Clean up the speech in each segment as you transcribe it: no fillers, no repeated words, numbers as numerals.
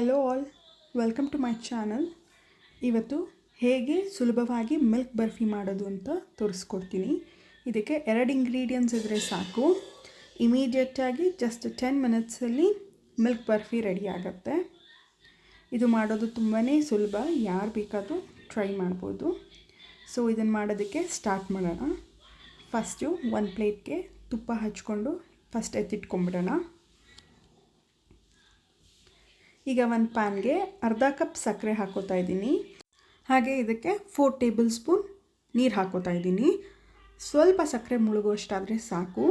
Hello all, welcome to my channel. ಇವತ್ತು ಹೇಗೆ ಸುಲಭವಾಗಿ ಮಿಲ್ಕ್ ಬರ್ಫಿ ಮಾಡೋದು ಅಂತ ತೋರಿಸ್ಕೊಡ್ತೀನಿ. ಇದಕ್ಕೆ 2 ಇಂಗ್ರೀಡಿಯೆಂಟ್ಸ್ ಇದ್ದರೆ ಸಾಕು. ಇಮಿಡಿಯೇಟಾಗಿ ಜಸ್ಟ್ 10 ಮಿನಿಟ್ಸಲ್ಲಿ ಮಿಲ್ಕ್ ಬರ್ಫಿ ರೆಡಿ ಆಗುತ್ತೆ. ಇದು ಮಾಡೋದು ತುಂಬಾ ಸುಲಭ, ಯಾರು ಬೇಕಾದರೂ ಟ್ರೈ ಮಾಡ್ಬೋದು. ಸೊ ಇದನ್ನು ಮಾಡೋದಕ್ಕೆ ಸ್ಟಾರ್ಟ್ ಮಾಡೋಣ. ಫಸ್ಟು ಒಂದು ಪ್ಲೇಟ್ಗೆ ತುಪ್ಪ ಹಚ್ಕೊಂಡು ಫಸ್ಟ್ ಎತ್ತಿಟ್ಕೊಂಬಿಡೋಣ. ಈಗ ಒಂದು ಪ್ಯಾನ್ಗೆ ಅರ್ಧ ಕಪ್ ಸಕ್ಕರೆ ಹಾಕೋತಾ ಇದ್ದೀನಿ. ಹಾಗೆ ಇದಕ್ಕೆ 4 ಟೇಬಲ್ ಸ್ಪೂನ್ ನೀರು ಹಾಕೋತಾ ಇದ್ದೀನಿ. ಸ್ವಲ್ಪ ಸಕ್ಕರೆ ಮುಳುಗುವಷ್ಟಾದರೆ ಸಾಕು.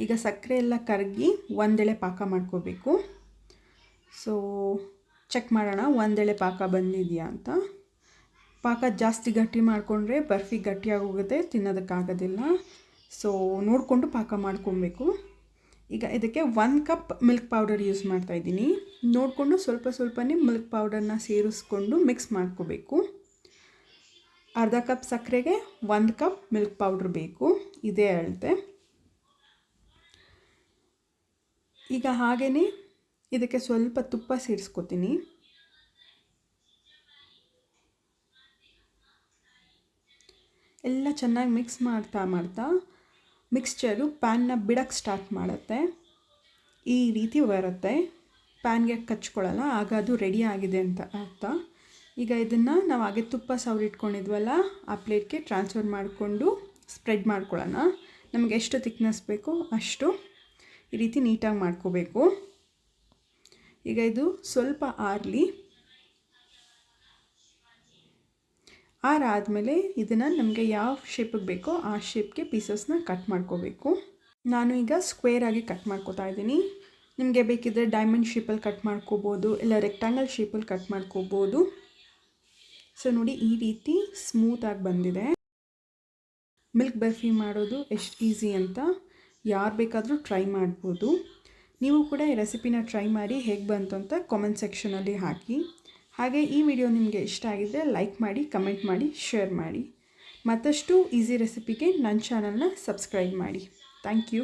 ಈಗ ಸಕ್ಕರೆ ಎಲ್ಲ ಕರಗಿ ಒಂದೆಳೆ ಪಾಕ ಮಾಡ್ಕೋಬೇಕು. ಸೊ ಚೆಕ್ ಮಾಡೋಣ ಒಂದೆಳೆ ಪಾಕ ಬಂದಿದೆಯಾ ಅಂತ. ಪಾಕ ಜಾಸ್ತಿ ಗಟ್ಟಿ ಮಾಡಿಕೊಂಡ್ರೆ ಬರ್ಫಿ ಗಟ್ಟಿಯಾಗೋಗುತ್ತೆ, ತಿನ್ನೋದಕ್ಕಾಗೋದಿಲ್ಲ. ಸೊ ನೋಡಿಕೊಂಡು ಪಾಕ ಮಾಡ್ಕೊಬೇಕು. ಈಗ ಇದಕ್ಕೆ 1 ಕಪ್ ಮಿಲ್ಕ್ ಪೌಡರ್ ಯೂಸ್ ಮಾಡ್ತಾಯಿದ್ದೀನಿ. ನೋಡಿಕೊಂಡು ಸ್ವಲ್ಪನೇ ಮಿಲ್ಕ್ ಪೌಡರ್ನ ಸೇರಿಸ್ಕೊಂಡು ಮಿಕ್ಸ್ ಮಾಡ್ಕೋಬೇಕು. ಅರ್ಧ ಕಪ್ ಸಕ್ಕರೆಗೆ 1 ಕಪ್ ಮಿಲ್ಕ್ ಪೌಡ್ರ್ ಬೇಕು, ಇದೇ ಅಳತೆ. ಈಗ ಹಾಗೆಯೇ ಇದಕ್ಕೆ ಸ್ವಲ್ಪ ತುಪ್ಪ ಸೇರಿಸ್ಕೊತೀನಿ. ಎಲ್ಲ ಚೆನ್ನಾಗಿ ಮಿಕ್ಸ್ ಮಾಡ್ತಾ ಮಿಕ್ಸ್ಚರು ಪ್ಯಾನ್ನ ಬಿಡೋಕ್ಕೆ ಸ್ಟಾರ್ಟ್ ಮಾಡುತ್ತೆ. ಈ ರೀತಿ ಬರುತ್ತೆ, ಪ್ಯಾನ್ಗೆ ಕಚ್ಕೊಳ್ಳಲ್ಲ, ಆಗ ಅದು ರೆಡಿ ಆಗಿದೆ ಅಂತ ಅರ್ಥ. ಈಗ ಇದನ್ನು ನಾವು ಹಾಗೆ ತುಪ್ಪ ಸವರಿಟ್ಕೊಂಡಿದ್ವಲ್ಲ ಆ ಪ್ಲೇಟ್ಗೆ ಟ್ರಾನ್ಸ್ಫರ್ ಮಾಡಿಕೊಂಡು ಸ್ಪ್ರೆಡ್ ಮಾಡ್ಕೊಳ್ಳೋಣ. ನಮಗೆ ಎಷ್ಟು ಥಿಕ್ನೆಸ್ ಬೇಕೋ ಅಷ್ಟು ಈ ರೀತಿ ನೀಟಾಗಿ ಮಾಡ್ಕೋಬೇಕು. ಈಗ ಇದು ಸ್ವಲ್ಪ ಆರಲಿ. ಆರಾದಮೇಲೆ ಇದನ್ನು ನಮಗೆ ಯಾವ ಶೇಪಿಗೆ ಬೇಕೋ ಆ ಶೇಪ್ಗೆ ಪೀಸಸ್ನ ಕಟ್ ಮಾಡ್ಕೋಬೇಕು. ನಾನು ಈಗ ಸ್ಕ್ವೇರಾಗಿ ಕಟ್ ಮಾಡ್ಕೋತಾ ಇದ್ದೀನಿ. ನಿಮಗೆ ಬೇಕಿದ್ದರೆ ಡೈಮಂಡ್ ಶೇಪಲ್ಲಿ ಕಟ್ ಮಾಡ್ಕೋಬೋದು, ಇಲ್ಲ ರೆಕ್ಟ್ಯಾಂಗಲ್ ಶೇಪಲ್ಲಿ ಕಟ್ ಮಾಡ್ಕೋಬೋದು. ಸೊ ನೋಡಿ, ಈ ರೀತಿ ಸ್ಮೂತಾಗಿ ಬಂದಿದೆ. ಮಿಲ್ಕ್ ಬರ್ಫಿ ಮಾಡೋದು ಎಷ್ಟು ಈಸಿ ಅಂತ ಯಾರು ಬೇಕಾದರೂ ಟ್ರೈ ಮಾಡ್ಬೋದು. ನೀವು ಕೂಡ ಈ ರೆಸಿಪಿನ ಟ್ರೈ ಮಾಡಿ ಹೇಗೆ ಬಂತು ಅಂತ ಕಾಮೆಂಟ್ ಸೆಕ್ಷನಲ್ಲಿ ಹಾಕಿ. ಹಾಗೆ ಈ ವಿಡಿಯೋ ನಿಮಗೆ ಇಷ್ಟ ಆಗಿದ್ದರೆ ಲೈಕ್ ಮಾಡಿ, ಕಮೆಂಟ್ ಮಾಡಿ, ಶೇರ್ ಮಾಡಿ. ಮತ್ತಷ್ಟು ಈಸಿ ರೆಸಿಪಿಗೆ ನನ್ನ ಚಾನಲ್ನ ಸಬ್ಸ್ಕ್ರೈಬ್ ಮಾಡಿ. Thank you.